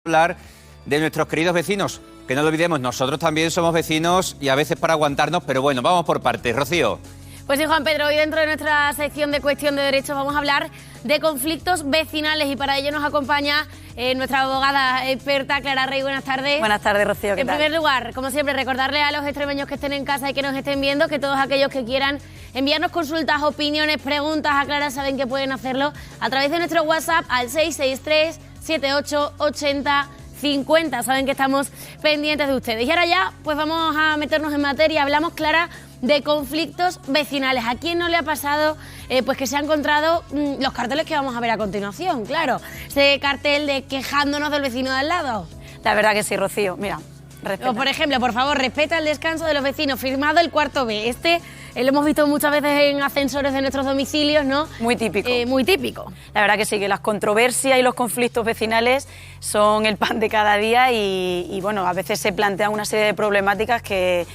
hablar de nuestros queridos vecinos. Que no lo olvidemos, nosotros también somos vecinos y a veces para aguantarnos, pero bueno, vamos por partes. Rocío. Pues sí, Juan Pedro, hoy dentro de nuestra sección de Cuestión de Derechos vamos a hablar de conflictos vecinales y para ello nos acompaña nuestra abogada experta, Clara Rey. Buenas tardes. Buenas tardes, Rocío. ¿Qué tal? En primer lugar, como siempre, recordarle a los extremeños que estén en casa y que nos estén viendo que todos aquellos que quieran enviarnos consultas, opiniones, preguntas a Clara saben que pueden hacerlo a través de nuestro WhatsApp al 663 78 80 50. Saben que estamos pendientes de ustedes. Y ahora ya, pues vamos a meternos en materia. Hablamos, Clara, de conflictos vecinales. ¿A quién no le ha pasado pues que se ha encontrado los carteles que vamos a ver a continuación? Claro, ese cartel de quejándonos del vecino de al lado. La verdad que sí, Rocío. Mira, respeta. O, por ejemplo, por favor, respeta el descanso de los vecinos. Firmado el cuarto B. Lo hemos visto muchas veces en ascensores de nuestros domicilios, ¿no? Muy típico. Muy típico. La verdad que sí, que las controversias y los conflictos vecinales son el pan de cada día y bueno, a veces se plantean una serie de problemáticas que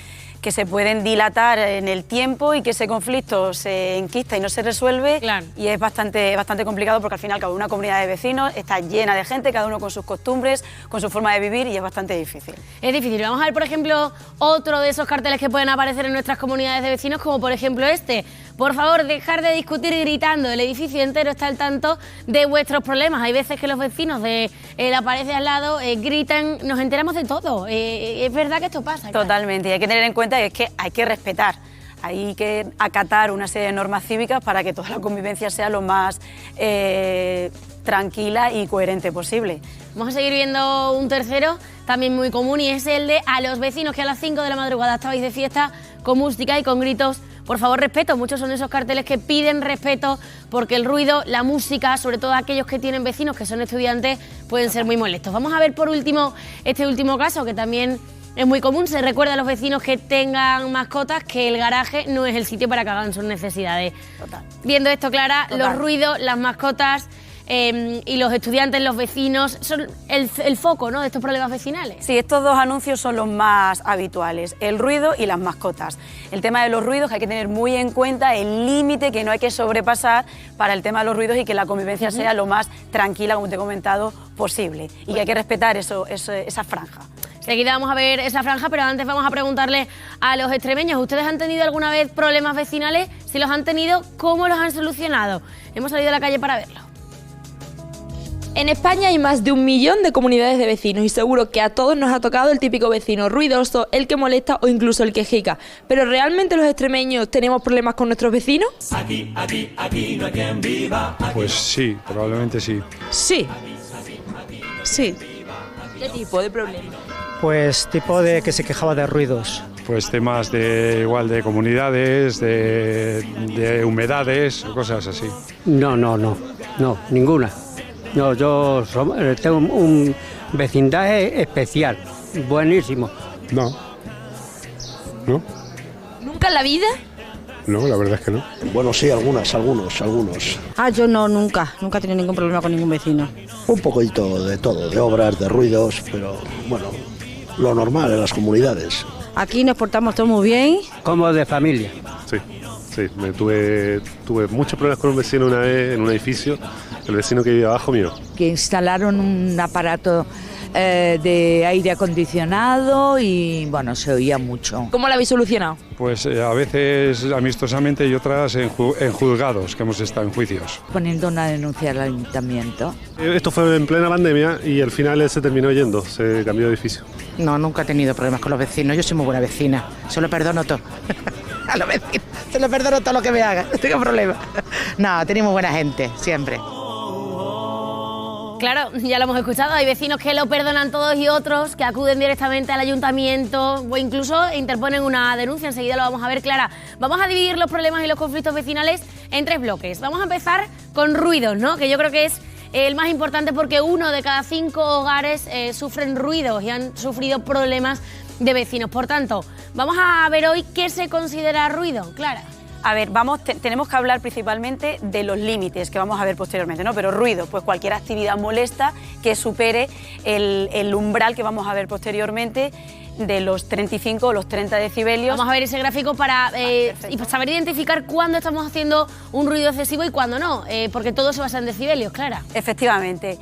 se pueden dilatar en el tiempo y que ese conflicto se enquista y no se resuelve. Claro. Y es bastante complicado porque al final cada una comunidad de vecinos está llena de gente, cada uno con sus costumbres, con su forma de vivir y es bastante difícil. Es difícil. Vamos a ver, por ejemplo, otro de esos carteles que pueden aparecer en nuestras comunidades de vecinos, como por ejemplo este. Por favor, dejar de discutir gritando. El edificio entero está al tanto de vuestros problemas. Hay veces que los vecinos de la pared de al lado gritan, nos enteramos de todo. Es verdad que esto pasa. Totalmente. Y hay que tener en cuenta que es que hay que respetar. Hay que acatar una serie de normas cívicas para que toda la convivencia sea lo más tranquila y coherente posible. Vamos a seguir viendo un tercero, también muy común, y es el de a los vecinos que a las 5 de la madrugada estabais de fiesta con música y con gritos. Por favor, respeto. Muchos son esos carteles que piden respeto porque el ruido, la música, sobre todo aquellos que tienen vecinos que son estudiantes, pueden ser muy molestos. Vamos a ver por último este último caso que también es muy común. Se recuerda a los vecinos que tengan mascotas que el garaje no es el sitio para que hagan sus necesidades. Total. Viendo esto, Clara, Total. Los ruidos, las mascotas y los estudiantes, los vecinos, son el foco, ¿no?, de estos problemas vecinales. Sí, estos dos anuncios son los más habituales, el ruido y las mascotas. El tema de los ruidos, que hay que tener muy en cuenta el límite que no hay que sobrepasar para el tema de los ruidos y que la convivencia sea lo más tranquila, como te he comentado, posible. Y que hay que respetar esa franja. Enseguida vamos a ver esa franja, pero antes vamos a preguntarle a los extremeños, ¿ustedes han tenido alguna vez problemas vecinales? Si los han tenido, ¿cómo los han solucionado? Hemos salido a la calle para verlo. En España hay más de 1 millón de comunidades de vecinos y seguro que a todos nos ha tocado el típico vecino ruidoso, el que molesta o incluso el que jica. ¿Pero realmente los extremeños tenemos problemas con nuestros vecinos? Aquí no hay quien viva. Pues sí, probablemente sí. Sí. Sí, ¿Qué tipo de problemas? pues tipo de que se quejaba de ruidos. Pues temas de comunidades, de humedades, cosas así. No, ninguna. No, yo tengo un vecindaje especial, buenísimo. No. ¿Nunca en la vida? No, la verdad es que no. Bueno, sí, algunos. Yo no, nunca he tenido ningún problema con ningún vecino. Un poquito de todo, de obras, de ruidos, pero bueno, lo normal en las comunidades. Aquí nos portamos todos muy bien. Como de familia. Sí, tuve muchos problemas con un vecino una vez en un edificio, el vecino que vive abajo mío. Que instalaron un aparato de aire acondicionado y bueno, se oía mucho. ¿Cómo lo habéis solucionado? Pues a veces amistosamente y otras en juzgados, que hemos estado en juicios. Poniendo una denuncia al ayuntamiento. Esto fue en plena pandemia y al final él se terminó yendo, se cambió de edificio. No, nunca he tenido problemas con los vecinos. Yo soy muy buena vecina. Se lo perdono todo. A los vecinos. Se lo perdono todo lo que me hagan. No tengo problema. No, tenemos buena gente, siempre. Claro, ya lo hemos escuchado, hay vecinos que lo perdonan todos y otros que acuden directamente al ayuntamiento o incluso interponen una denuncia. Enseguida lo vamos a ver, Clara. Vamos a dividir los problemas y los conflictos vecinales en 3 bloques. Vamos a empezar con ruidos, ¿no?, que yo creo que es el más importante porque 1 de cada 5 hogares sufren ruidos y han sufrido problemas de vecinos. Por tanto, vamos a ver hoy qué se considera ruido, Clara. A ver, tenemos que hablar principalmente de los límites que vamos a ver posteriormente, ¿no? Pero ruido, pues cualquier actividad molesta que supere el umbral que vamos a ver posteriormente de los 35 o los 30 decibelios. Vamos a ver ese gráfico para saber identificar cuándo estamos haciendo un ruido excesivo y cuándo no, porque todo se basa en decibelios, Clara. Efectivamente.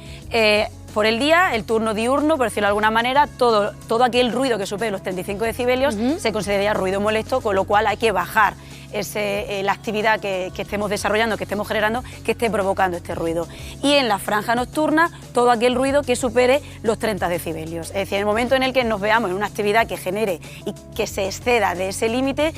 por el día, el turno diurno, por decirlo de alguna manera, todo aquel ruido que supere los 35 decibelios se consideraría ruido molesto, con lo cual hay que bajar la actividad que estemos desarrollando, que estemos generando, que esté provocando este ruido. Y en la franja nocturna, todo aquel ruido que supere los 30 decibelios. Es decir, en el momento en el que nos veamos en una actividad que genere y que se exceda de ese límite,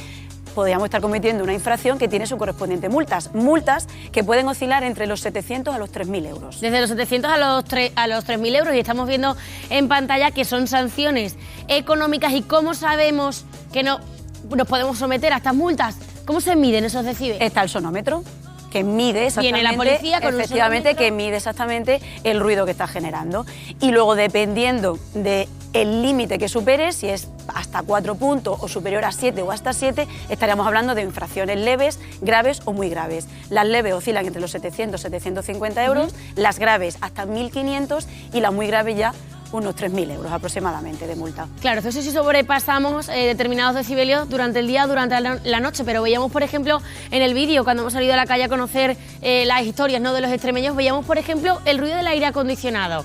podríamos estar cometiendo una infracción que tiene su correspondiente multas que pueden oscilar entre los 700 a los 3.000 euros. Desde los 700 a los 3.000 euros, y estamos viendo en pantalla que son sanciones económicas. ¿Y cómo sabemos que no nos podemos someter a estas multas? ¿Cómo se miden esos decibelios? Está el sonómetro, que mide exactamente, ¿Viene la policía con efectivamente, un sonómetro? que mide exactamente el ruido que está generando. Y luego, dependiendo del límite que supere, si es hasta 4 puntos o superior a 7 o hasta 7, estaríamos hablando de infracciones leves, graves o muy graves. Las leves oscilan entre los 700 y 750 euros, las graves hasta 1.500 y las muy graves ya unos 3.000 euros aproximadamente de multa. Claro, eso sí sobrepasamos determinados decibelios durante el día, durante la noche, pero veíamos, por ejemplo, en el vídeo, cuando hemos salido a la calle a conocer las historias, ¿no?, de los extremeños, veíamos, por ejemplo, el ruido del aire acondicionado.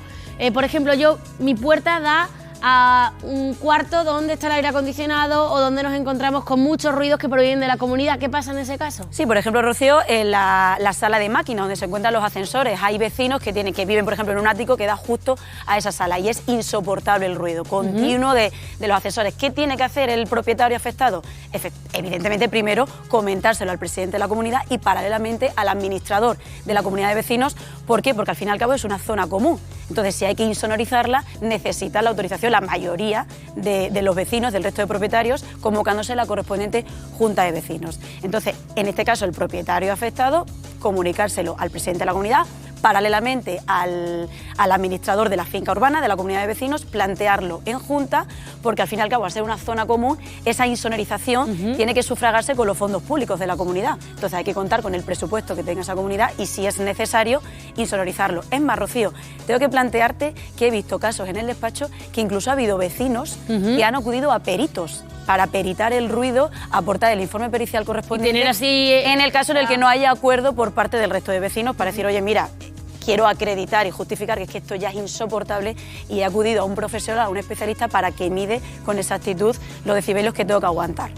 Por ejemplo, mi puerta da a un cuarto donde está el aire acondicionado o donde nos encontramos con muchos ruidos que provienen de la comunidad. ¿Qué pasa en ese caso? Sí, por ejemplo, Rocío, en la sala de máquinas donde se encuentran los ascensores, hay vecinos que viven, por ejemplo, en un ático que da justo a esa sala y es insoportable el ruido continuo de los ascensores. ¿Qué tiene que hacer el propietario afectado? Evidentemente, primero, comentárselo al presidente de la comunidad y paralelamente al administrador de la comunidad de vecinos. ¿Por qué? Porque al fin y al cabo es una zona común. Entonces, si hay que insonorizarla, necesita la autorización la mayoría de los vecinos, del resto de propietarios, convocándose la correspondiente junta de vecinos. Entonces, en este caso, el propietario afectado, comunicárselo al presidente de la comunidad, paralelamente al administrador de la finca urbana, de la comunidad de vecinos, plantearlo en junta, porque al fin y al cabo, al ser una zona común, esa insonorización tiene que sufragarse con los fondos públicos de la comunidad. Entonces hay que contar con el presupuesto que tenga esa comunidad y, si es necesario, insonorizarlo. Es más, Rocío, tengo que plantearte que he visto casos en el despacho que incluso ha habido vecinos que han acudido a peritos para peritar el ruido, aportar el informe pericial correspondiente, y tener así, en el caso en el que no haya acuerdo por parte del resto de vecinos para decir, oye, mira, quiero acreditar y justificar que es que esto ya es insoportable, y he acudido a un profesional, a un especialista, para que mide con exactitud los decibelios que tengo que aguantar.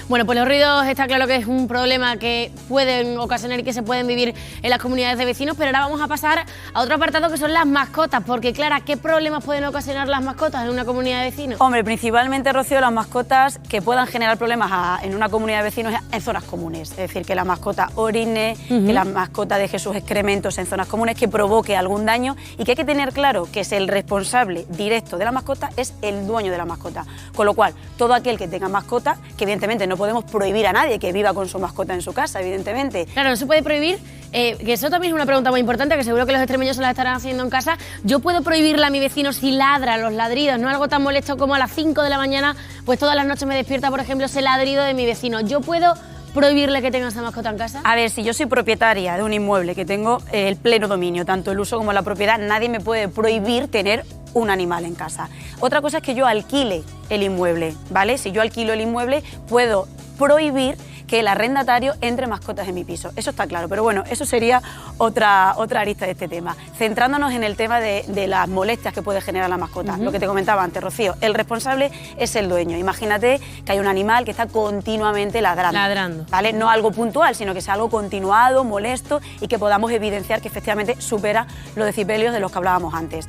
Bueno, pues los ruidos está claro que es un problema que pueden ocasionar y que se pueden vivir en las comunidades de vecinos, pero ahora vamos a pasar a otro apartado que son las mascotas, porque Clara, ¿qué problemas pueden ocasionar las mascotas en una comunidad de vecinos? Hombre, principalmente, Rocío, las mascotas que puedan generar problemas en una comunidad de vecinos en zonas comunes, es decir, que la mascota orine, que la mascota deje sus excrementos en zonas comunes, que provoque algún daño, y que hay que tener claro que es el responsable directo de la mascota, es el dueño de la mascota, con lo cual todo aquel que tenga mascota, que evidentemente no podemos prohibir a nadie que viva con su mascota en su casa, evidentemente. Claro, no se puede prohibir, que eso también es una pregunta muy importante, que seguro que los extremeños se la estarán haciendo en casa. ¿Yo puedo prohibirle a mi vecino si ladra, los ladridos, no algo tan molesto como a las 5 de la mañana, pues todas las noches me despierta, por ejemplo, ese ladrido de mi vecino? ¿Yo puedo prohibirle que tenga esa mascota en casa? A ver, si yo soy propietaria de un inmueble que tengo el pleno dominio, tanto el uso como la propiedad, nadie me puede prohibir tener un animal en casa. Otra cosa es que yo alquile el inmueble, ¿vale? Si yo alquilo el inmueble, puedo prohibir que el arrendatario entre mascotas en mi piso. Eso está claro, pero bueno, eso sería otra arista de este tema. Centrándonos en el tema de las molestias que puede generar la mascota. Lo que te comentaba antes, Rocío, el responsable es el dueño. Imagínate que hay un animal que está continuamente ladrando. ¿Vale? No algo puntual, sino que sea algo continuado, molesto, y que podamos evidenciar que efectivamente supera los decibelios de los que hablábamos antes.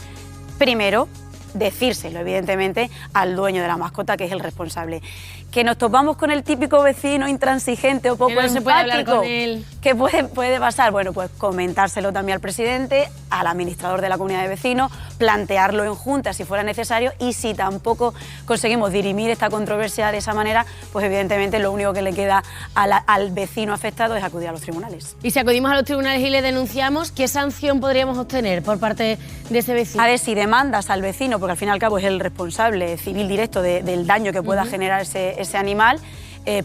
Primero, decírselo, evidentemente, al dueño de la mascota, que es el responsable. Que nos topamos con el típico vecino intransigente o poco empático, se puede hablar con él. ¿Qué puede pasar? Bueno, pues comentárselo también al presidente, al administrador de la comunidad de vecinos, plantearlo en junta si fuera necesario, y si tampoco conseguimos dirimir esta controversia de esa manera, pues evidentemente lo único que le queda al vecino afectado es acudir a los tribunales. Y si acudimos a los tribunales y le denunciamos, ¿qué sanción podríamos obtener por parte de ese vecino? A ver, si demandas al vecino, porque al fin y al cabo es el responsable civil directo del daño que pueda generar ese animal,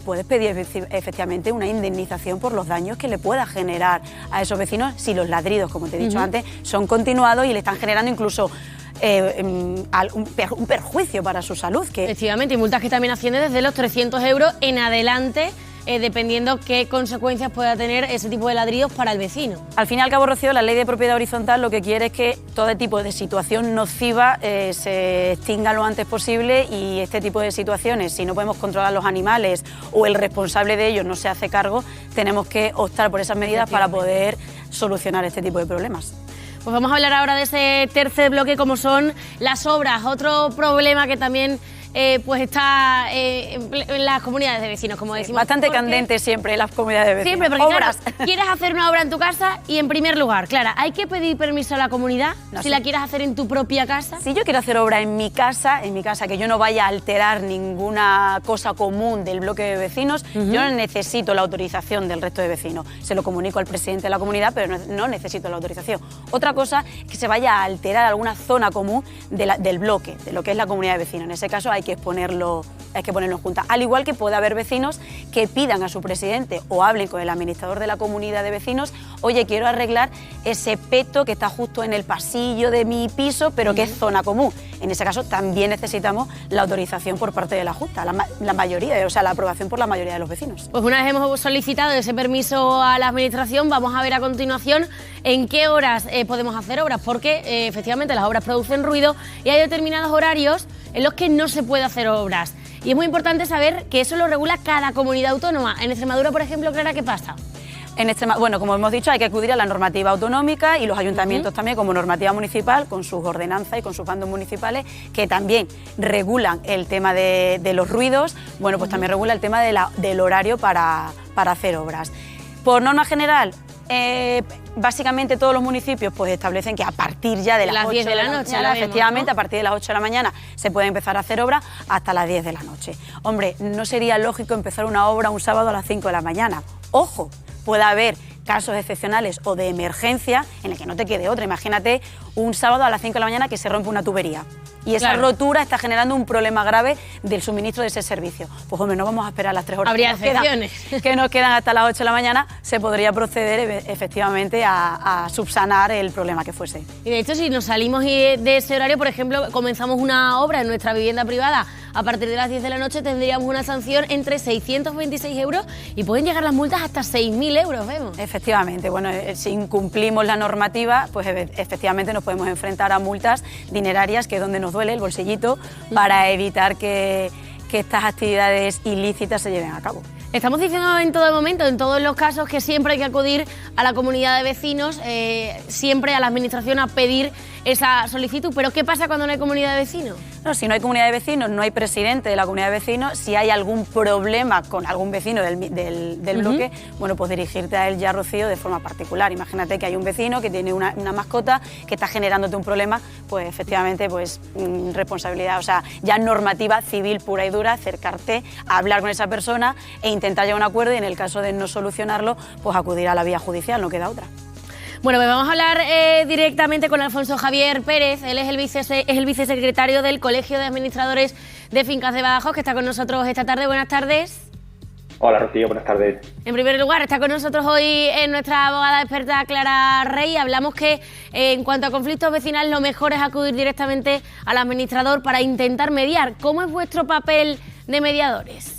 puedes pedir efectivamente una indemnización por los daños que le pueda generar a esos vecinos si los ladridos, como te he dicho antes, son continuados y le están generando incluso un perjuicio para su salud. Efectivamente, y multas que también ascienden desde los 300 euros en adelante dependiendo qué consecuencias pueda tener ese tipo de ladridos para el vecino. Al fin y al cabo, Rocío, la ley de propiedad horizontal lo que quiere es que todo tipo de situación nociva se extinga lo antes posible, y este tipo de situaciones, si no podemos controlar los animales o el responsable de ellos no se hace cargo, tenemos que optar por esas medidas para poder solucionar este tipo de problemas. Pues vamos a hablar ahora de ese tercer bloque, como son las obras, otro problema que también pues está en las comunidades de vecinos, como decimos. Bastante candente siempre en las comunidades de vecinos. Siempre, porque obras. Claro, quieres hacer una obra en tu casa y, en primer lugar, Clara, ¿hay que pedir permiso a la comunidad si la quieres hacer en tu propia casa? Si yo quiero hacer obra en mi casa, que yo no vaya a alterar ninguna cosa común del bloque de vecinos, yo no necesito la autorización del resto de vecinos. Se lo comunico al presidente de la comunidad, pero no necesito la autorización. Otra cosa es que se vaya a alterar alguna zona común del bloque, de lo que es la comunidad de vecinos. En ese caso hay que ponerlo en junta. Al igual que puede haber vecinos que pidan a su presidente o hablen con el administrador de la comunidad de vecinos: oye, quiero arreglar ese peto que está justo en el pasillo de mi piso, pero que es zona común. En ese caso también necesitamos la autorización por parte de la Junta, la mayoría, o sea, la aprobación por la mayoría de los vecinos. Pues una vez hemos solicitado ese permiso a la administración, vamos a ver a continuación en qué horas podemos hacer obras, porque efectivamente las obras producen ruido y hay determinados horarios en los que no se puede hacer obras. Y es muy importante saber que eso lo regula cada comunidad autónoma. En Extremadura, por ejemplo, Clara, ¿qué pasa? Bueno, como hemos dicho, hay que acudir a la normativa autonómica, y los ayuntamientos también, como normativa municipal, con sus ordenanzas y con sus bandos municipales, que también regulan el tema de los ruidos. Bueno, pues también regula el tema del horario para hacer obras. Por norma general, básicamente todos los municipios pues establecen que a partir ya de las 10 de la noche, efectivamente, ¿no? A partir de las 8 de la mañana se puede empezar a hacer obra hasta las 10 de la noche. Hombre, no sería lógico empezar una obra un sábado a las 5 de la mañana. Ojo, puede haber casos excepcionales o de emergencia en el que no te quede otra. Imagínate un sábado a las 5 de la mañana que se rompe una tubería y esa rotura está generando un problema grave del suministro de ese servicio. Pues hombre, no vamos a esperar las 3 horas habría excepciones que nos quedan hasta las 8 de la mañana. Se podría proceder efectivamente a subsanar el problema que fuese. Y de hecho, si nos salimos de ese horario, por ejemplo, comenzamos una obra en nuestra vivienda privada a partir de las 10 de la noche, tendríamos una sanción entre 626 euros y pueden llegar las multas hasta 6.000 euros, vemos. Efectivamente, bueno, si incumplimos la normativa, pues efectivamente nos podemos enfrentar a multas dinerarias, que es donde nos duele el bolsillito, para evitar que estas actividades ilícitas se lleven a cabo. Estamos diciendo en todo momento, en todos los casos, que siempre hay que acudir a la comunidad de vecinos, siempre a la administración a pedir esa solicitud. ¿Pero qué pasa cuando no hay comunidad de vecinos? No, si no hay comunidad de vecinos, no hay presidente de la comunidad de vecinos. Si hay algún problema con algún vecino del bloque, bueno, pues dirigirte a él ya, Rocío, de forma particular. Imagínate que hay un vecino que tiene una mascota que está generándote un problema, pues efectivamente, pues responsabilidad, o sea, ya normativa civil pura y dura, acercarte a hablar con esa persona e intentar llegar a un acuerdo, y en el caso de no solucionarlo, pues acudir a la vía judicial, no queda otra. Bueno, pues vamos a hablar directamente con Alfonso Javier Pérez. Él es el vicesecretario del Colegio de Administradores de Fincas de Badajoz, que está con nosotros esta tarde. Buenas tardes. Hola, Rocío, buenas tardes. En primer lugar, está con nosotros hoy nuestra abogada experta Clara Rey. Hablamos que en cuanto a conflictos vecinales, lo mejor es acudir directamente al administrador para intentar mediar. ¿Cómo es vuestro papel de mediadores?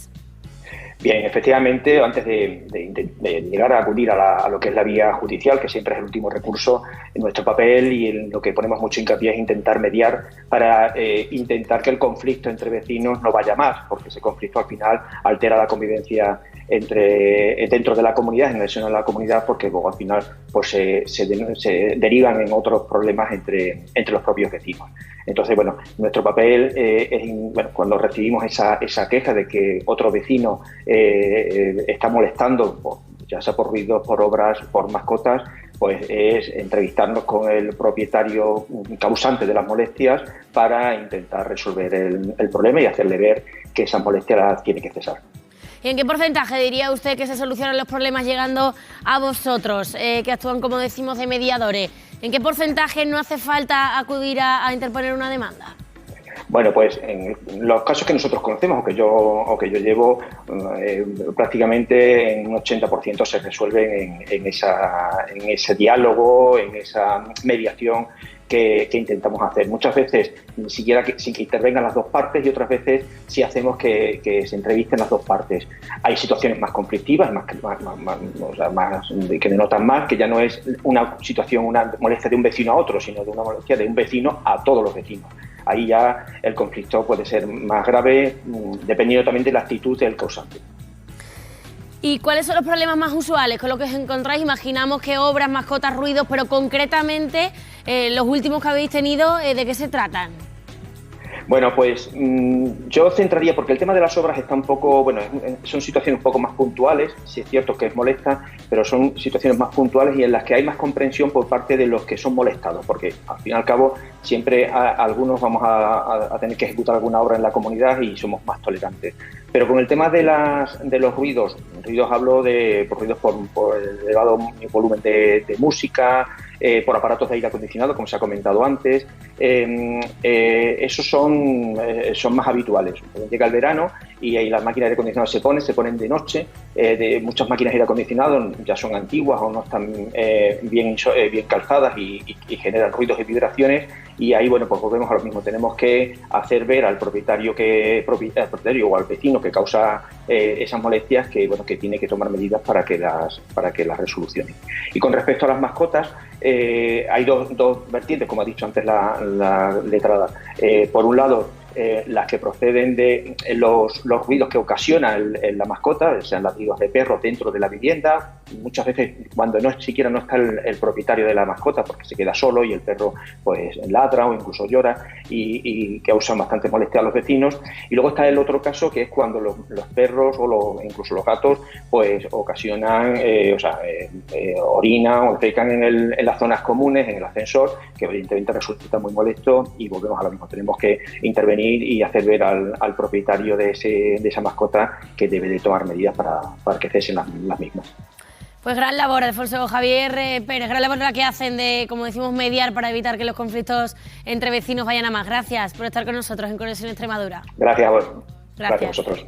Bien, efectivamente, antes de llegar a acudir a lo que es la vía judicial, que siempre es el último recurso, en nuestro papel y en lo que ponemos mucho hincapié es intentar mediar para intentar que el conflicto entre vecinos no vaya más, porque ese conflicto al final altera la convivencia dentro de la comunidad, en el seno de la comunidad, porque luego al final pues se derivan en otros problemas entre los propios vecinos. Entonces, bueno, nuestro papel cuando recibimos esa queja de que otro vecino está molestando, ya sea por ruidos, por obras, por mascotas, pues es entrevistarnos con el propietario causante de las molestias para intentar resolver el problema y hacerle ver que esa molestia tiene que cesar. ¿Y en qué porcentaje diría usted que se solucionan los problemas llegando a vosotros, que actúan, como decimos, de mediadores? ¿En qué porcentaje no hace falta acudir a interponer una demanda? Bueno, pues en los casos que nosotros conocemos o que yo llevo, prácticamente en un 80% se resuelven en ese diálogo, en esa mediación que intentamos hacer. Muchas veces ni siquiera sin que intervengan las dos partes y otras veces sí hacemos que se entrevisten las dos partes. Hay situaciones más conflictivas, que denotan más, que ya no es una situación, una molestia de un vecino a otro, sino de una molestia de un vecino a todos los vecinos. Ahí ya el conflicto puede ser más grave, dependiendo también de la actitud del causante. ¿Y cuáles son los problemas más usuales con los que os encontráis? Imaginamos que obras, mascotas, ruidos, pero concretamente los últimos que habéis tenido, ¿de qué se tratan? Bueno, pues yo centraría, porque el tema de las obras está un poco, bueno, son situaciones un poco más puntuales, sí es cierto que es molesta, pero son situaciones más puntuales y en las que hay más comprensión por parte de los que son molestados, porque al fin y al cabo siempre algunos vamos a tener que ejecutar alguna obra en la comunidad y somos más tolerantes. Pero con el tema de los ruidos hablo de ruidos por el elevado volumen de música, por aparatos de aire acondicionado, como se ha comentado antes, esos son más habituales. Llega el verano y ahí las máquinas de aire acondicionado se ponen de noche, muchas máquinas de aire acondicionado ya son antiguas o no están bien calzadas y generan ruidos y vibraciones, y ahí bueno, pues volvemos a lo mismo, tenemos que hacer ver al propietario o al vecino que causa esas molestias que tiene que tomar medidas para que las resolucione. Y con respecto a las mascotas, hay dos vertientes, como ha dicho antes la letrada. Por un lado, las que proceden de los ruidos que ocasiona la mascota, sean ladridos de perro dentro de la vivienda, muchas veces cuando siquiera no está el propietario de la mascota porque se queda solo y el perro pues ladra o incluso llora y causa bastante molestia a los vecinos. Y luego está el otro caso, que es cuando los perros o incluso los gatos pues ocasionan, orinan o defecan en las zonas comunes, en el ascensor, que evidentemente resulta muy molesto, y volvemos a lo mismo, tenemos que intervenir y hacer ver al propietario de esa mascota que debe de tomar medidas para que cesen las mismas. Pues gran labor, Alfonso Javier Pérez, gran labor la que hacen de, como decimos, mediar para evitar que los conflictos entre vecinos vayan a más. Gracias por estar con nosotros en Conexión Extremadura. Gracias a vos. Gracias a vosotros.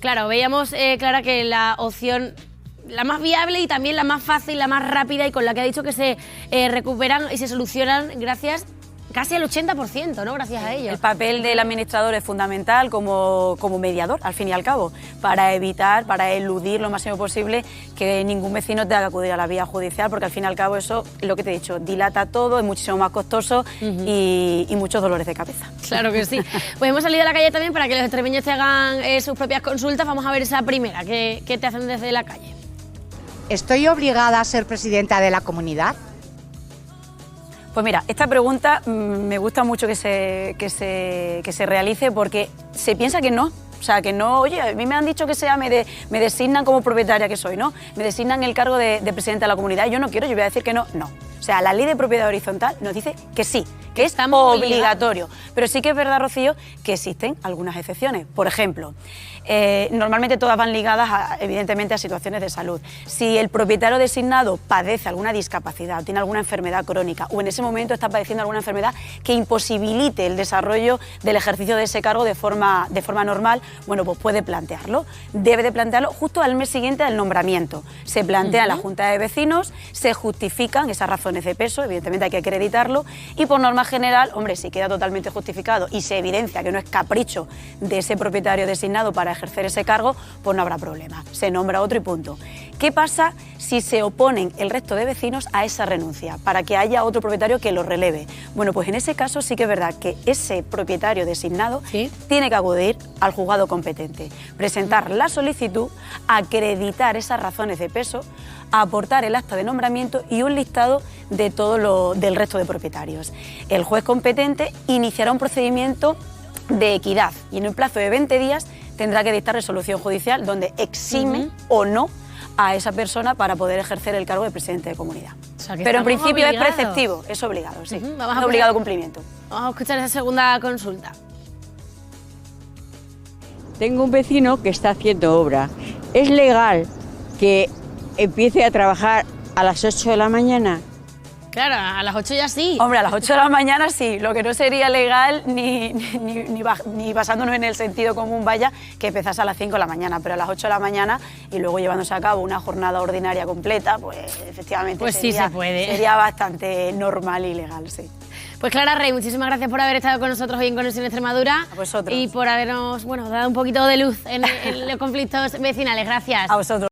Claro, veíamos, Clara, que la opción la más viable y también la más fácil, la más rápida y con la que ha dicho que se recuperan y se solucionan gracias casi al 80%, ¿no? Gracias a ello. El papel del administrador es fundamental como mediador, al fin y al cabo, para evitar, para eludir lo máximo posible que ningún vecino tenga que acudir a la vía judicial, porque al fin y al cabo eso, lo que te he dicho, dilata todo, es muchísimo más costoso y muchos dolores de cabeza. Claro que sí. Pues hemos salido a la calle también para que los extremeños te hagan sus propias consultas. Vamos a ver esa primera, ¿qué te hacen desde la calle? ¿Estoy obligada a ser presidenta de la comunidad? Pues mira, esta pregunta me gusta mucho que se realice porque se piensa que no. O sea, que no, oye, a mí me han dicho que me designan como propietaria que soy, ¿no? Me designan el cargo de presidenta de la comunidad. Yo no quiero, yo voy a decir que no, no. O sea, la ley de propiedad horizontal nos dice que sí, que es obligatorio. Pero sí que es verdad, Rocío, que existen algunas excepciones. Por ejemplo, normalmente todas van ligadas, evidentemente, a situaciones de salud. Si el propietario designado padece alguna discapacidad, tiene alguna enfermedad crónica o en ese momento está padeciendo alguna enfermedad que imposibilite el desarrollo del ejercicio de ese cargo de forma normal, bueno, pues puede plantearlo. Debe de plantearlo justo al mes siguiente del nombramiento. Se plantea en la Junta de Vecinos, se justifican esas razones de peso, evidentemente hay que acreditarlo, y por norma general, hombre, si queda totalmente justificado y se evidencia que no es capricho de ese propietario designado para ejercer ese cargo, pues no habrá problema, se nombra otro y punto. ¿Qué pasa si se oponen el resto de vecinos a esa renuncia, para que haya otro propietario que lo releve? Bueno, pues en ese caso sí que es verdad que ese propietario designado tiene que acudir al juzgado competente, presentar la solicitud, acreditar esas razones de peso, aportar el acta de nombramiento y un listado de todo del resto de propietarios. El juez competente iniciará un procedimiento de equidad y en un plazo de 20 días tendrá que dictar resolución judicial donde exime o no a esa persona para poder ejercer el cargo de presidente de comunidad. O sea, pero en principio es preceptivo, es obligado, sí. Es obligado cumplimiento. Vamos a escuchar esa segunda consulta. Tengo un vecino que está haciendo obra. ¿Es legal que empiece a trabajar a las 8 de la mañana Claro, a las 8 ya sí. Hombre, a las 8 de la mañana sí, lo que no sería legal ni basándonos en el sentido común, vaya, que empezase a las 5 de la mañana, pero a las 8 de la mañana y luego llevándose a cabo una jornada ordinaria completa, pues efectivamente Pues sí se puede. Sería bastante normal y legal, sí. Pues Clara Rey, muchísimas gracias por haber estado con nosotros hoy en Conexión Extremadura. A vosotros. Y por habernos dado un poquito de luz en los conflictos vecinales. Gracias. A vosotros.